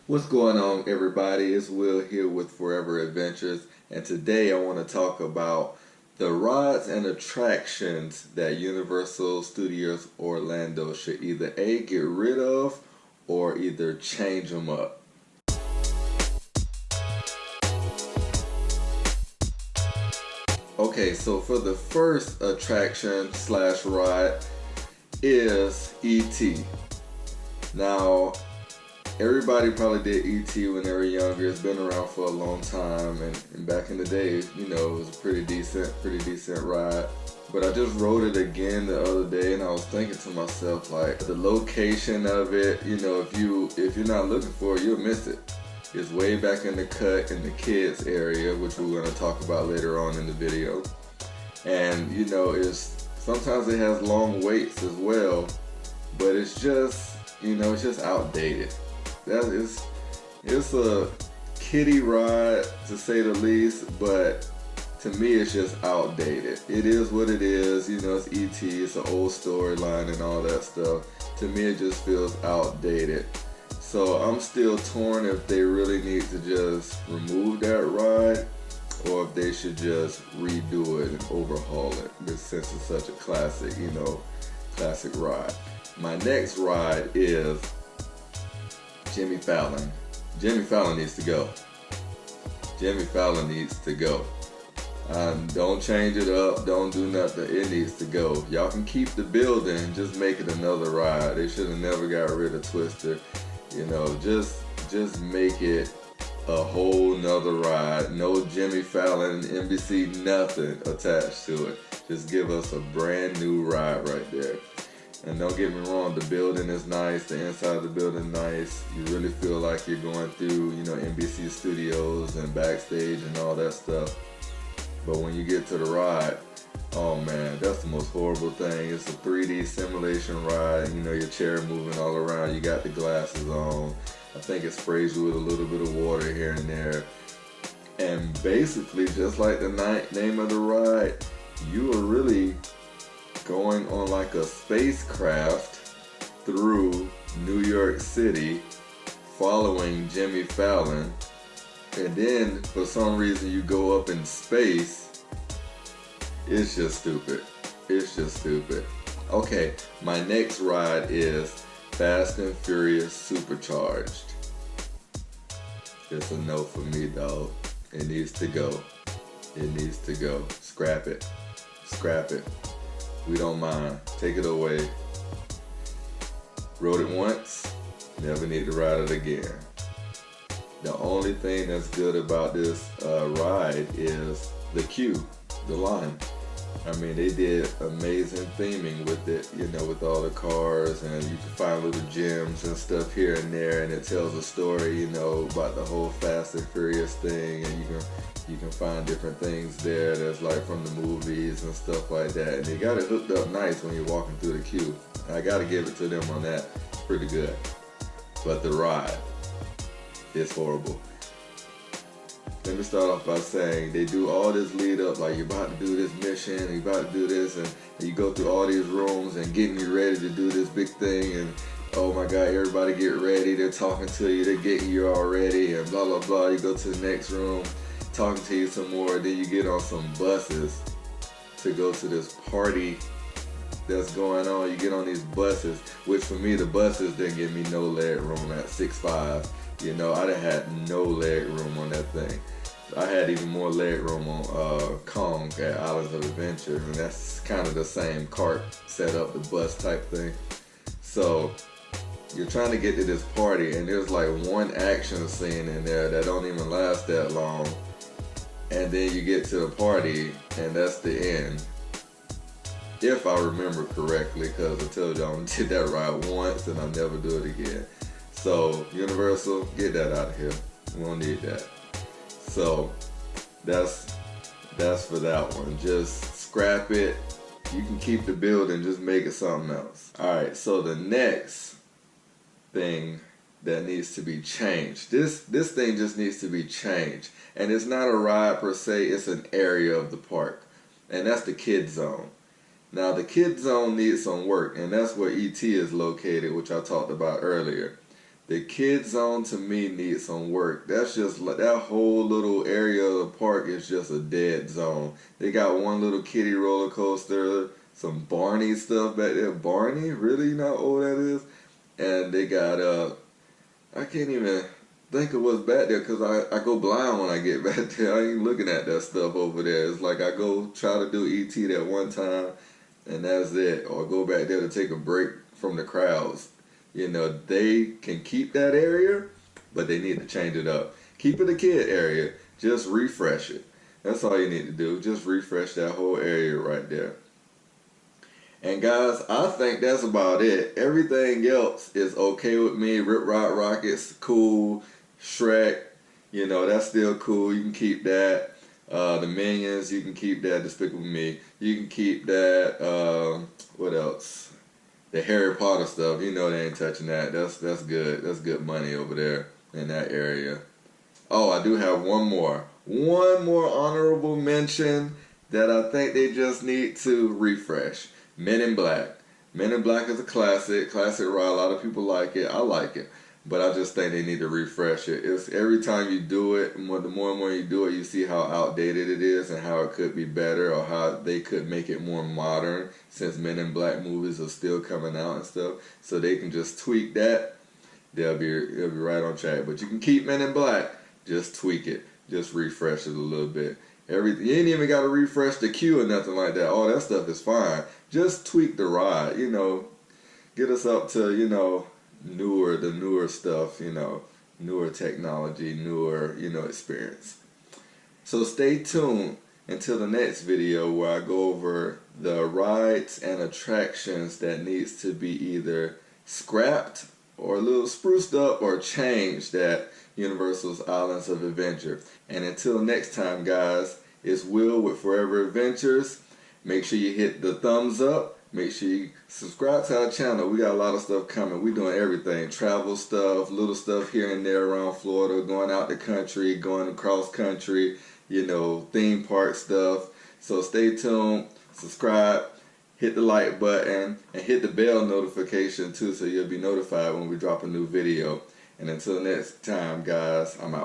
What's going on, everybody? It's Will here with Forever Adventures, and today I want to talk about the rides and attractions that Universal Studios Orlando should either A, get rid of, or either change them up. Okay, so for the first attraction slash ride is E.T. Now, everybody probably did E.T. when they were younger. It's been around for a long time, and back in the day, it was a pretty decent ride. But I just rode it again the other day, and I was thinking to myself, like, the location of it, if you're not looking for it, you'll miss it. It's way back in the cut in the kids area, which we're going to talk about later on in the video. And it's sometimes it has long waits as well, but it's just outdated. It's a kiddie ride to say the least, but to me it's just outdated. It is what it is, it's E.T., it's an old storyline and all that stuff. To me it just feels outdated. So I'm still torn if they really need to just remove that ride or if they should just redo it and overhaul it, since it's such a classic ride. My next ride is Jimmy Fallon. Jimmy Fallon needs to go. Jimmy Fallon needs to go. Don't change it up. Don't do nothing. It needs to go. Y'all can keep the building. Just make it another ride. They should have never got rid of Twister. Just make it a whole nother ride. No Jimmy Fallon, NBC, nothing attached to it. Just give us a brand new ride right there. And don't get me wrong, the building is nice, the inside of the building is nice. You really feel like you're going through, NBC studios and backstage and all that stuff. But when you get to the ride, oh man, that's the most horrible thing. It's a 3D simulation ride, your chair moving all around, you got the glasses on. I think it sprays you with a little bit of water here and there. And basically, just like the name of the ride, you are really going on like a spacecraft through New York City, following Jimmy Fallon, and then for some reason you go up in space. It's just stupid. Okay, my next ride is Fast and Furious Supercharged. It's a no for me, dog. It needs to go. Scrap it. We don't mind. Take it away. Rode it once, never need to ride it again. The only thing that's good about this ride is the queue, the line. I mean, they did amazing theming with it, with all the cars, and you can find little gems and stuff here and there, and it tells a story, about the whole Fast and Furious thing, and you can find different things there that's like from the movies and stuff like that. And they got it hooked up nice when you're walking through the queue. I gotta give it to them on that. It's pretty good. But the ride is horrible. Let me start off by saying they do all this lead up, like you're about to do this mission, you're about to do this, and you go through all these rooms and getting you ready to do this big thing, and oh my God, everybody get ready, they're talking to you, they're getting you all ready, and blah, blah, blah. You go to the next room, talking to you some more, then you get on some buses to go to this party that's going on. You get on these buses, which for me, the buses didn't give me no leg room at 6'5". I done had no leg room on that thing. I had even more leg room on Kong at Islands of Adventure, and that's kind of the same cart setup, the bus type thing. So you're trying to get to this party, and there's like one action scene in there that don't even last that long, and then you get to the party, and that's the end. If I remember correctly, because I told you I only did that ride once, and I'll never do it again. So Universal, get that out of here. We don't need that. So that's for that one. Just scrap it. You can keep the building, just make it something else. Alright, so the next thing that needs to be changed. This thing just needs to be changed. And it's not a ride per se, it's an area of the park. And that's the Kid Zone. Now the Kid Zone needs some work, and that's where E.T. is located, which I talked about earlier. The kid zone to me needs some work. That's just like that whole little area of the park is just a dead zone. They got one little kiddie roller coaster, some Barney stuff back there. Barney, really? You know how old that is? And they got I can't even think of what's back there because I go blind when I get back there. I ain't looking at that stuff over there. It's like I go try to do ET that one time and that's it. Or go back there to take a break from the crowds. You know, they can keep that area, but they need to change it up. Keep it a kid area. Just refresh it. That's all you need to do. Just refresh that whole area right there. And guys, I think that's about it. Everything else is okay with me. Rip Rod Rockets, cool. Shrek, you know, that's still cool. You can keep that. The Minions, you can keep that. Despicable Me. You can keep that. What else? The Harry Potter stuff, you know they ain't touching that. That's good. That's good money over there in that area. Oh, I do have one more. One more honorable mention that I think they just need to refresh. Men in Black. Men in Black is a classic ride. A lot of people like it. I like it. But I just think they need to refresh it. It's every time you do it, the more and more you do it, you see how outdated it is and how it could be better or how they could make it more modern since Men in Black movies are still coming out and stuff. So they can just tweak that. They'll be right on track. But you can keep Men in Black. Just tweak it. Just refresh it a little bit. You ain't even got to refresh the queue or nothing like that. All that stuff is fine. Just tweak the ride. You know, get us up to, you know, the newer stuff, you know, newer technology, newer, you know, experience. So stay tuned until the next video where I go over the rides and attractions that needs to be either scrapped or a little spruced up or changed at Universal's Islands of Adventure. And until next time, guys, it's Will with Forever Adventures. Make sure you hit the thumbs up. Make sure you subscribe to our channel. We got a lot of stuff coming. We're doing everything. Travel stuff, little stuff here and there around Florida, going out the country, going across country, you know, theme park stuff. So stay tuned, subscribe, hit the like button, and hit the bell notification too so you'll be notified when we drop a new video. And until next time, guys, I'm out.